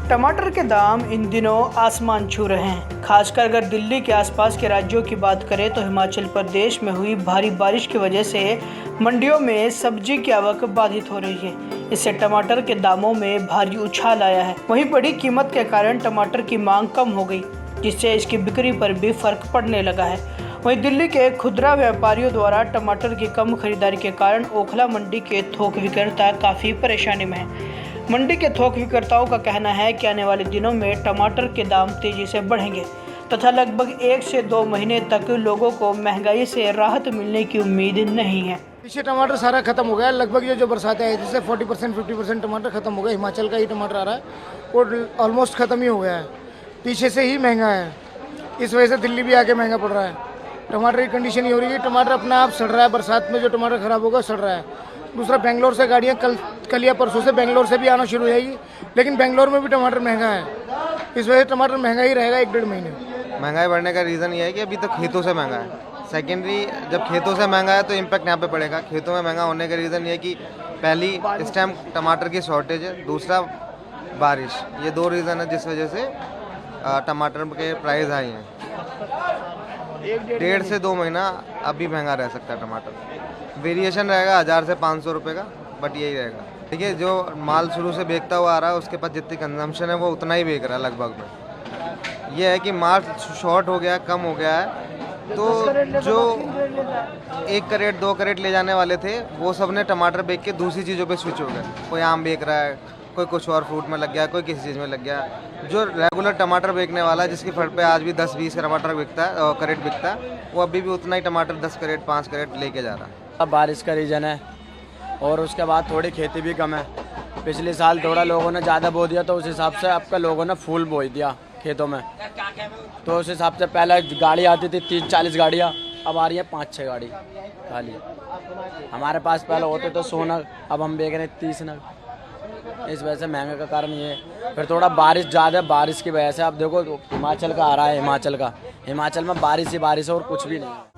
टमाटर के दाम इन दिनों आसमान छू रहे हैं। खासकर अगर दिल्ली के आसपास के राज्यों की बात करें तो हिमाचल प्रदेश में हुई भारी बारिश की वजह से मंडियों में सब्जी की आवक बाधित हो रही है। इससे टमाटर के दामों में भारी उछाल आया है। वहीं बढ़ी कीमत के कारण टमाटर की मांग कम हो गई, जिससे इसकी बिक्री पर भी फर्क पड़ने लगा है। वहीं दिल्ली के खुदरा व्यापारियों द्वारा टमाटर की कम खरीदारी के कारण ओखला मंडी के थोक विक्रेता काफ़ी परेशानी में हैं। मंडी के थोक विक्रेताओं का कहना है कि आने वाले दिनों में टमाटर के दाम तेजी से बढ़ेंगे तथा लगभग 1 से 2 महीने तक लोगों को महंगाई से राहत मिलने की उम्मीद नहीं है। पीछे टमाटर सारा खत्म हो गया है। लगभग ये जो बरसातें आई जिससे 40% 50% टमाटर खत्म हो गया। हिमाचल का ही टमाटर आ रहा है और ऑलमोस्ट खत्म ही हो गया है। पीछे से ही महंगा है, इस वजह से दिल्ली भी आके महंगा पड़ रहा है। टमाटर की कंडीशन ये हो रही है कि टमाटर अपना आप सड़ रहा है। बरसात में जो टमाटर खराब होगा सड़ रहा है। दूसरा, बेंगलोर से गाड़ियाँ कल या परसों से बेंगलोर से भी आना शुरू हो जाएगी, लेकिन बेंगलोर में भी टमाटर महंगा है। इस वजह से टमाटर महंगा ही रहेगा 1-1.5 महीने। महंगाई बढ़ने का रीज़न ये है कि अभी तक खेतों से महंगा है। सेकेंडरी, जब खेतों से महंगा है तो इम्पैक्ट यहाँ पे पड़ेगा। खेतों में महंगा होने का रीज़न ये है कि पहली इस टाइम टमाटर की शॉर्टेज है, दूसरा बारिश। ये 2 रीज़न है जिस वजह से टमाटर के प्राइस हाई हैं। 1.5 से 2 महीना अभी महंगा रह सकता है टमाटर। वेरिएशन रहेगा 1000 से 500 रुपये का, बट यही रहेगा। देखिए, जो माल शुरू से बेचता हुआ आ रहा है उसके पास जितनी कंजम्पशन है वो उतना ही बेच रहा है लगभग में। ये है कि माल शॉर्ट हो गया, कम हो गया है, तो जो 1 करेट 2 करेट ले जाने वाले थे वो सब ने टमाटर बेच के दूसरी चीज़ों पे स्विच हो गए। कोई आम बेच रहा है, कोई कुछ और फ्रूट में लग गया, कोई किसी चीज़ में लग गया। जो रेगुलर टमाटर बेचने वाला है, जिसकी फट पे आज भी 10-20 टमाटर बिकता है, करेट बिकता है, वो अभी भी उतना ही टमाटर 10 करेट 5 करेट लेके जा रहा है। अब बारिश का रीज़न है और उसके बाद थोड़ी खेती भी कम है। पिछले साल थोड़ा लोगों ने ज़्यादा बो दिया, तो उस हिसाब से अब का लोगों ने फूल बो दिया खेतों में। तो उस हिसाब से पहले गाड़ी आती थी 30-40 गाड़ियाँ, अब आ रही हैं 5-6 गाड़ी खाली। हमारे पास पहले होते तो 100 नग, अब हम बेच रहे हैं 30 नग। इस वजह से महंगे का कारण ये है। फिर थोड़ा बारिश ज़्यादा, बारिश की वजह से अब देखो हिमाचल का आ रहा है। हिमाचल में बारिश ही बारिश है और कुछ भी नहीं है।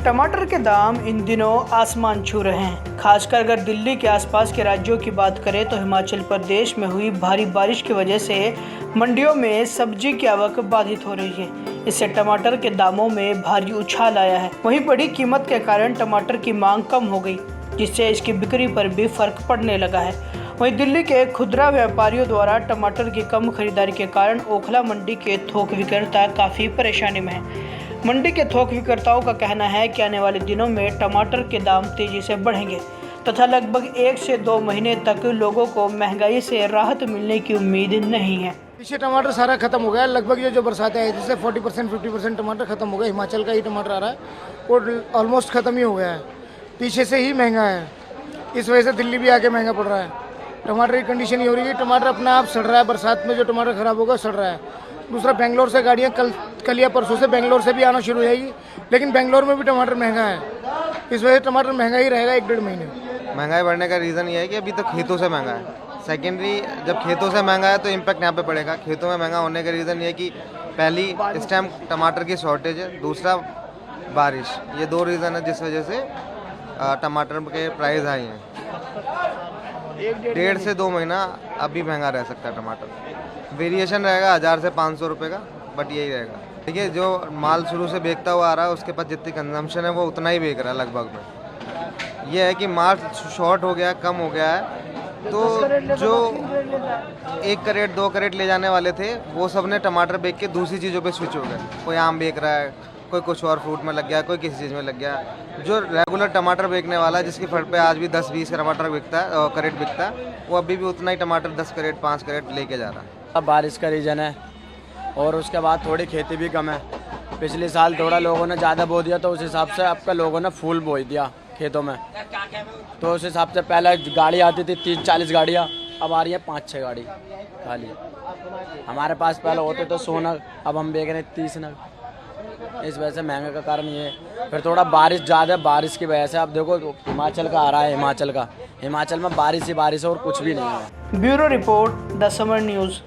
टमाटर के दाम इन दिनों आसमान छू रहे हैं। खासकर अगर दिल्ली के आसपास के राज्यों की बात करें तो हिमाचल प्रदेश में हुई भारी बारिश की वजह से मंडियों में सब्जी की आवक बाधित हो रही है। इससे टमाटर के दामों में भारी उछाल आया है। वहीं बढ़ी कीमत के कारण टमाटर की मांग कम हो गई, जिससे इसकी बिक्री पर भी फर्क पड़ने लगा है। वहीं दिल्ली के खुदरा व्यापारियों द्वारा टमाटर की कम खरीदारी के कारण ओखला मंडी के थोक विक्रेता काफ़ी परेशानी में हैं। मंडी के थोक विक्रेताओं का कहना है कि आने वाले दिनों में टमाटर के दाम तेजी से बढ़ेंगे तथा लगभग 1 से 2 महीने तक लोगों को महंगाई से राहत मिलने की उम्मीद नहीं है। पीछे टमाटर सारा खत्म हो गया है। लगभग ये जो बरसातें आई जिससे 40% 50% टमाटर खत्म हो गया। हिमाचल का ही टमाटर आ रहा है और ऑलमोस्ट खत्म ही हो गया है। पीछे से ही महंगा है, इस वजह से दिल्ली भी आके महंगा पड़ रहा है। टमाटर की कंडीशन ये हो रही है कि टमाटर अपना आप सड़ रहा है। बरसात में जो टमाटर खराब होगा सड़ रहा है। दूसरा, बेंगलोर से गाड़ियाँ कल या परसों से बेंगलोर से भी आना शुरू हो जाएगी, लेकिन बेंगलोर में भी टमाटर महंगा है। इस वजह से टमाटर महंगा ही रहेगा 1-1.5 महीने। महंगाई बढ़ने का रीज़न ये है कि अभी तक खेतों से महंगा है। सेकेंडरी, जब खेतों से महंगा है तो इम्पैक्ट यहाँ पे पड़ेगा। खेतों में महंगा होने का रीज़न ये है कि पहली इस टाइम टमाटर की शॉर्टेज है, दूसरा बारिश। ये 2 रीज़न है जिस वजह से टमाटर के प्राइस हाई हैं। 1.5 से 2 महीना अभी महंगा रह सकता है टमाटर। वेरिएशन रहेगा 1000 से 500 रुपये का, बट यही रहेगा। देखिए, जो माल शुरू से बेचता हुआ आ रहा है उसके पास जितनी कंजम्पशन है वो उतना ही बेच रहा है लगभग में। ये है कि माल शॉर्ट हो गया, कम हो गया है, तो जो 1 करेट 2 करेट ले जाने वाले थे वो सब ने टमाटर बेच के दूसरी चीज़ों पे स्विच हो गए। कोई आम बेच रहा है, कोई कुछ और फ्रूट में लग गया, कोई किसी चीज़ में लग गया। जो रेगुलर टमाटर बेचने वाला है, जिसकी फट पे आज भी 10-20 टमाटर बिकता है, करेट बिकता है, वो अभी भी उतना ही टमाटर 10 करेट 5 करेट लेके जा रहा है। अब बारिश का रीज़न है और उसके बाद थोड़ी खेती भी कम है। पिछले साल थोड़ा लोगों ने ज़्यादा बो दिया, तो उस हिसाब से अब का लोगों ने फूल बो दिया खेतों में। तो उस हिसाब से पहले गाड़ी आती थी 30-40 गाड़ियाँ, अब आ रही हैं 5-6 गाड़ी खाली। हमारे पास पहले होते तो 100 नग, अब हम बेच रहे हैं 30 नग। इस वजह से महंगे का कारण ये है। फिर थोड़ा बारिश ज़्यादा, बारिश की वजह से अब देखो हिमाचल का आ रहा है। हिमाचल में बारिश ही बारिश है और कुछ भी नहीं है। Bureau report, the summer news.